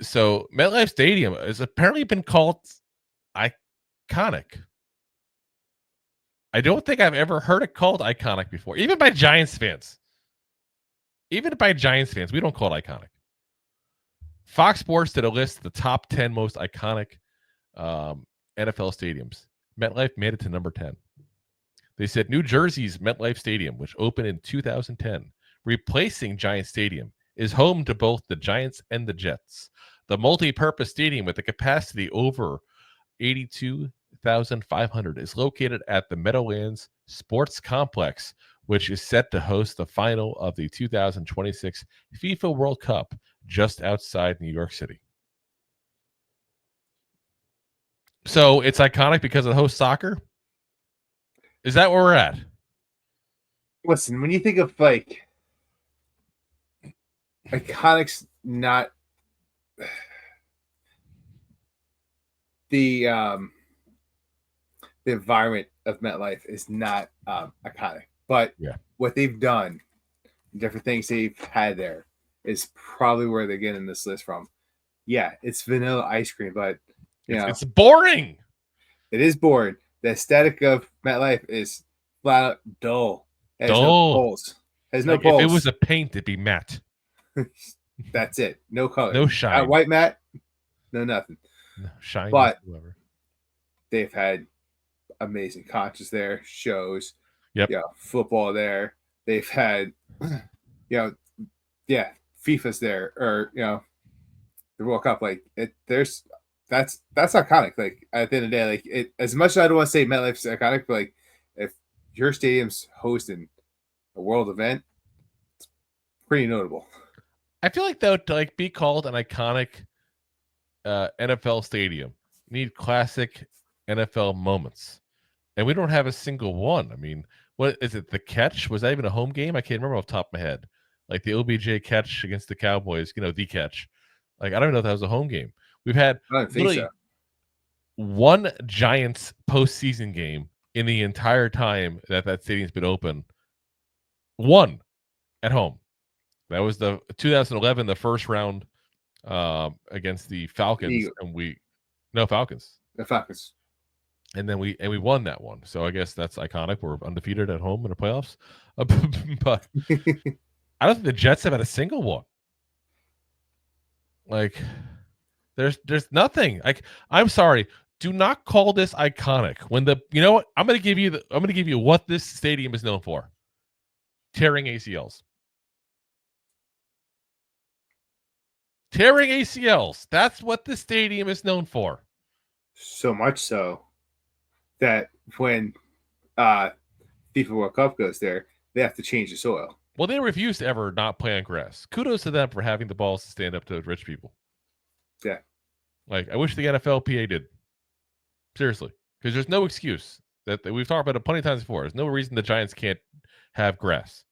So MetLife Stadium has apparently been called iconic. I don't think I've ever heard it called iconic before, even by Giants fans. Even by Giants fans, we don't call it iconic. Fox Sports did a list of the top 10 most iconic NFL stadiums. MetLife made it to number 10. They said New Jersey's MetLife Stadium, which opened in 2010, replacing Giant Stadium, is home to both the Giants and the Jets. The multi-purpose stadium with a capacity over 82,500 is located at the Meadowlands Sports Complex, which is set to host the final of the 2026 FIFA World Cup just outside New York City. So it's iconic because it hosts soccer? Is that where we're at? Listen, when you think of like iconics, not the environment of MetLife is not iconic, but what they've done, different things they've had there, is probably where they're getting this list from. Yeah, it's vanilla ice cream, but it's boring. It is boring. The aesthetic of MetLife is flat out dull. It has no pulse. It has no pulse. If it was a paint, it'd be matte. That's it. No color. No shine. White matte. No nothing. No shine. But they've had amazing concerts there, shows. Yep. Yeah, football there. They've had, FIFA's there, or the World Cup. Like that's iconic. Like at the end of the day, like it. As much as I don't want to say MetLife's iconic, but like if your stadium's hosting a world event, it's pretty notable. I feel like though, to be called an iconic NFL stadium, you need classic NFL moments, and we don't have a single one. I mean, what is it? The catch, was that even a home game? I can't remember off the top of my head. Like the OBJ catch against the Cowboys, the catch. Like I don't know if that was a home game. We've had literally one Giants postseason game in the entire time that stadium's been open. One at home. That was the 2011, the first round against the Falcons, Falcons. The Falcons. And then we won that one. So I guess that's iconic. We're undefeated at home in the playoffs. But I don't think the Jets have had a single one. Like there's nothing. Like I'm sorry. Do not call this iconic. When what? I'm gonna give you what this stadium is known for. Tearing ACLs. Tearing ACLs. That's what the stadium is known for. So much so that when FIFA World Cup goes there, they have to change the soil. Well, they refuse to ever not play on grass. Kudos to them for having the balls to stand up to rich people. Yeah. Like, I wish the NFLPA did. Seriously. Because there's no excuse that we've talked about it plenty of times before. There's no reason the Giants can't have grass.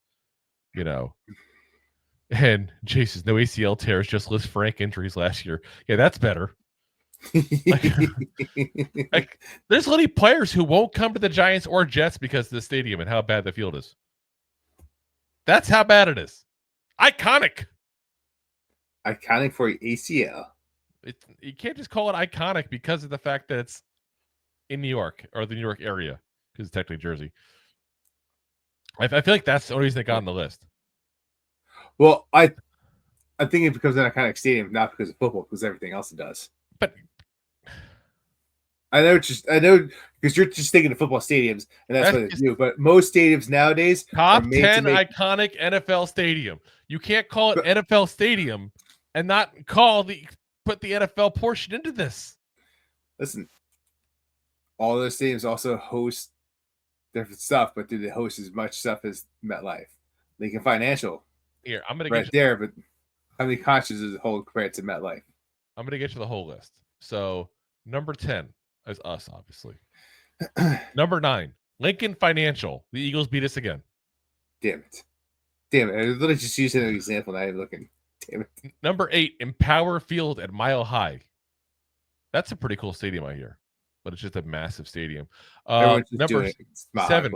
And Jason's no ACL tears, just list frank injuries last year. Yeah, that's better. like, there's literally players who won't come to the Giants or Jets because of the stadium and how bad the field is. That's how bad it is. Iconic. Iconic for ACL. You can't just call it iconic because of the fact that it's in New York or the New York area, because it's technically Jersey. I feel like that's the only reason they got on the list. Well, I think it becomes an iconic stadium not because of football, because everything else it does. But I know because you're just thinking of football stadiums, and that's what they do. But most stadiums nowadays top 10 iconic NFL stadium. You can't call it NFL stadium and not put the NFL portion into this. Listen, all those stadiums also host different stuff, but do they host as much stuff as MetLife? Lincoln Financial. Here, I'm gonna get there, but how many conscious is the whole compared to MetLife? I'm gonna get you the whole list. So number 10 is us, obviously. Number 9, Lincoln Financial. The Eagles beat us again. Damn it! I literally just used an example. Not even looking. Damn it. Number 8, Empower Field at Mile High. That's a pretty cool stadium, I hear, but it's just a massive stadium. Number 7,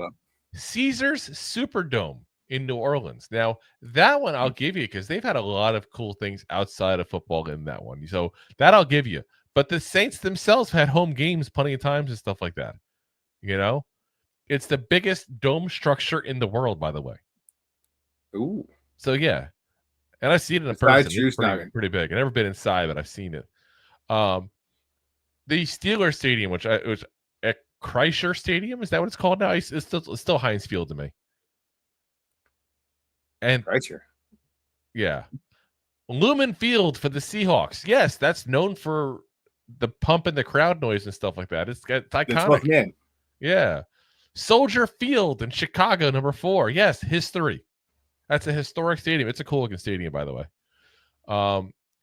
Caesars Superdome. in New Orleans. Now, that one I'll give you because they've had a lot of cool things outside of football in that one. So that I'll give you. But the Saints themselves had home games plenty of times and stuff like that. It's the biggest dome structure in the world, by the way. Ooh. So yeah. And I've seen it in Besides person. Drew It's pretty Snoggin. pretty big. I've never been inside, but I've seen it. The Steelers Stadium, which was at Kreischer Stadium, is that what it's called now? It's still Heinz Field to me. And Kreischer. yeah, Lumen Field for the Seahawks. Yes, that's known for the pump and the crowd noise and stuff like that. It's iconic. Yeah. Soldier Field in Chicago, number 4. Yes, history. That's a historic stadium. It's a cool looking stadium, by the way.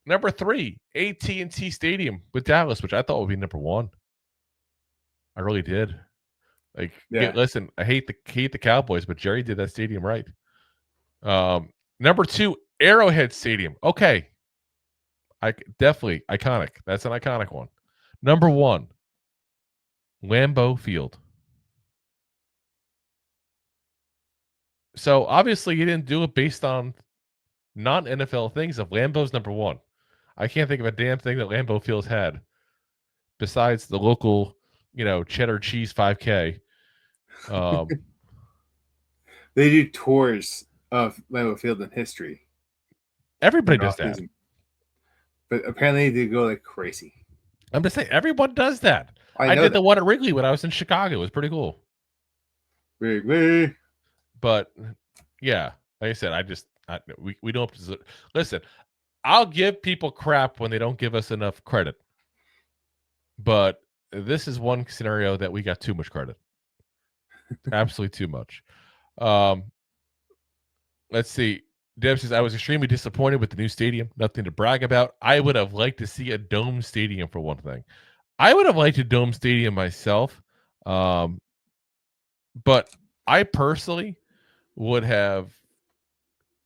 Number 3, AT&T Stadium with Dallas, which I thought would be number 1. I really did. Listen, I hate the Cowboys, but Jerry did that stadium right. Number 2, Arrowhead Stadium. Okay. Definitely iconic. That's an iconic one. Number 1, Lambeau Field. So obviously you didn't do it based on non-NFL things. If Lambeau's number 1, I can't think of a damn thing that Lambeau Field's had besides the local, cheddar cheese 5K. They do tours of Lambeau Field in history. Everybody does that. But apparently they go like crazy. I'm just saying, everyone does that. I did the one at Wrigley when I was in Chicago. It was pretty cool. Wrigley. But yeah, like I said, we don't listen. I'll give people crap when they don't give us enough credit. But this is one scenario that we got too much credit. Absolutely too much. Let's see. Deb says, I was extremely disappointed with the new stadium. Nothing to brag about. I would have liked to see a dome stadium for one thing. I would have liked a dome stadium myself. But I personally would have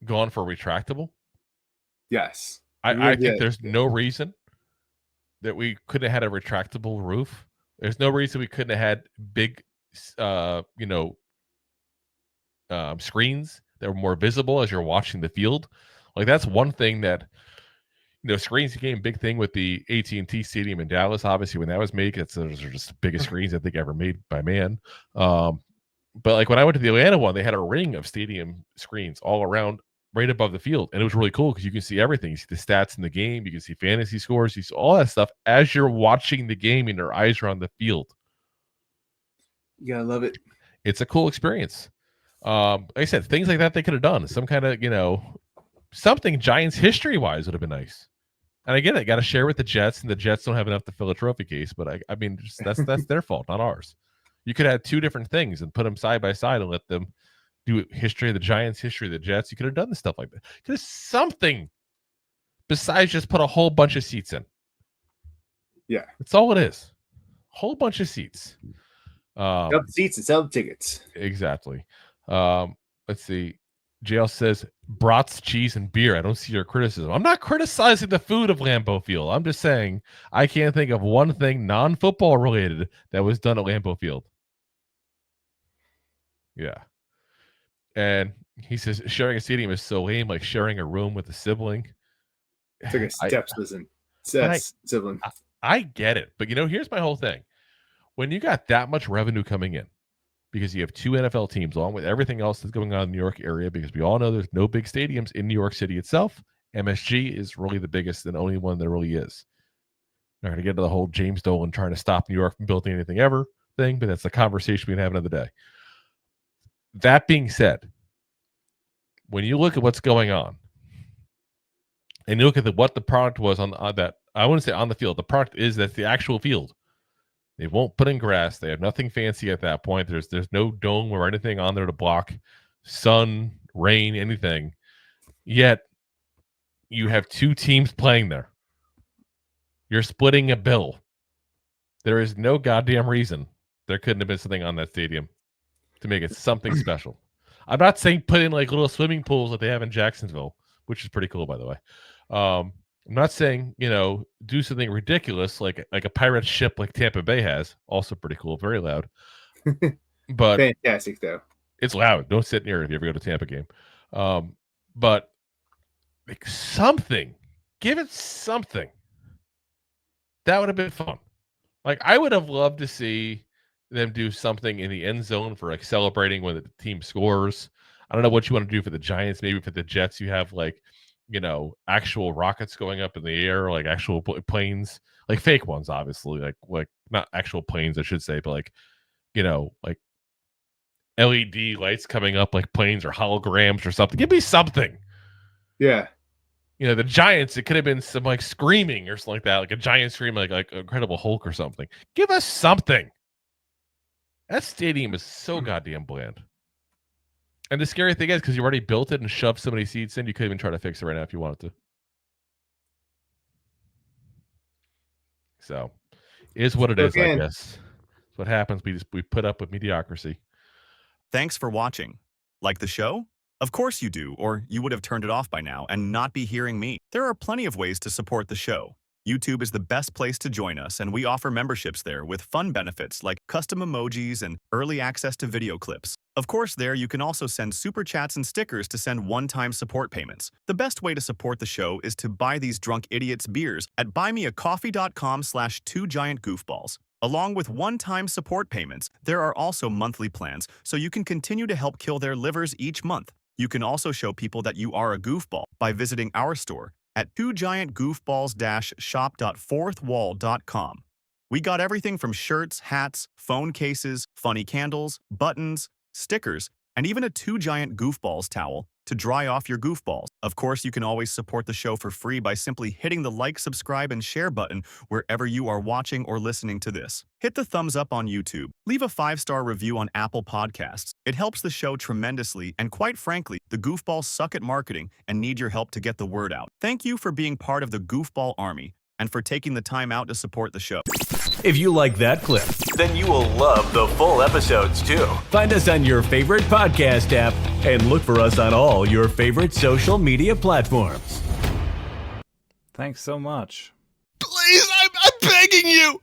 gone for retractable. Yes. I think there's no reason that we couldn't have had a retractable roof. There's no reason we couldn't have had big, screens that were more visible as you're watching the field. Like that's one thing that, screens became a big thing with the AT&T Stadium in Dallas. Obviously, when that was made, those are just the biggest screens I think ever made by man. But like when I went to the Atlanta one, they had a ring of stadium screens all around right above the field. And it was really cool because you can see everything. You see the stats in the game. You can see fantasy scores. You see all that stuff as you're watching the game and your eyes are on the field. You gotta love it. It's a cool experience. Like I said, things like that they could have done. Some kind of, something Giants history-wise would have been nice. And I get it. Got to share with the Jets, and the Jets don't have enough to fill a trophy case. But I mean, that's their fault, not ours. You could have 2 different things and put them side by side and let them do history of the Giants, history of the Jets. You could have done the stuff like that. Could have something besides just put a whole bunch of seats in. Yeah. That's all it is. Whole bunch of seats. Sell the seats and sell the tickets. Exactly. Let's see. JL says brats, cheese, and beer. I don't see your criticism. I'm not criticizing the food of Lambeau Field. I'm just saying I can't think of one thing non-football related that was done at Lambeau Field. Yeah. And he says sharing a stadium is so lame, like sharing a room with a sibling. It's like a stepsibling. Sibling. I get it. But, here's my whole thing. When you got that much revenue coming in, because you have 2 NFL teams along with everything else that's going on in the New York area, because we all know there's no big stadiums in New York City itself. MSG is really the biggest and only one there really is. Not going to get into the whole James Dolan trying to stop New York from building anything ever thing, but that's the conversation we can have another day. That being said, when you look at what's going on, and you look at what the product was on that, I wouldn't say on the field. The product is that's the actual field. They won't put in grass. They have nothing fancy at that point. There's no dome or anything on there to block sun, rain, anything. Yet you have 2 teams playing there. You're splitting a bill. There is no goddamn reason there couldn't have been something on that stadium to make it something special. I'm not saying put in like little swimming pools that they have in Jacksonville, which is pretty cool, by the way. I'm not saying, do something ridiculous like a pirate ship like Tampa Bay has. Also pretty cool, very loud. But fantastic though. It's loud. Don't sit near it if you ever go to Tampa game. But like something, give it something. That would have been fun. Like I would have loved to see them do something in the end zone for like celebrating when the team scores. I don't know what you want to do for the Giants. Maybe for the Jets, you have like, actual rockets going up in the air, like actual planes, like fake ones, obviously, like not actual planes, I should say, but like, like LED lights coming up like planes or holograms or something. Give me something. Yeah. The Giants, it could have been some like screaming or something like that, like a giant scream, like Incredible Hulk or something. Give us something. That stadium is so goddamn bland. And the scary thing is, because you already built it and shoved so many seats in, you could even try to fix it right now if you wanted to. So, it is what it is, I guess. It's what happens. We put up with mediocrity. Thanks for watching. Like the show? Of course you do, or you would have turned it off by now and not be hearing me. There are plenty of ways to support the show. YouTube is the best place to join us, and we offer memberships there with fun benefits like custom emojis and early access to video clips. Of course, there you can also send super chats and stickers to send one-time support payments. The best way to support the show is to buy these drunk idiots beers at buymeacoffee.com/2giantgoofballs. Along with one-time support payments, there are also monthly plans, so you can continue to help kill their livers each month. You can also show people that you are a goofball by visiting our store at 2giantgoofballs-shop.fourthwall.com. We got everything from shirts, hats, phone cases, funny candles, buttons, stickers, and even a 2 Giant Goofballs towel to dry off your goofballs. Of course, you can always support the show for free by simply hitting the like, subscribe, and share button wherever you are watching or listening to this. Hit the thumbs up on YouTube. Leave a 5-star review on Apple Podcasts. It helps the show tremendously, and quite frankly, the Goofballs suck at marketing and need your help to get the word out. Thank you for being part of the Goofball Army and for taking the time out to support the show. If you like that clip, then you will love the full episodes too. Find us on your favorite podcast app and look for us on all your favorite social media platforms. Thanks so much. Please, I'm begging you.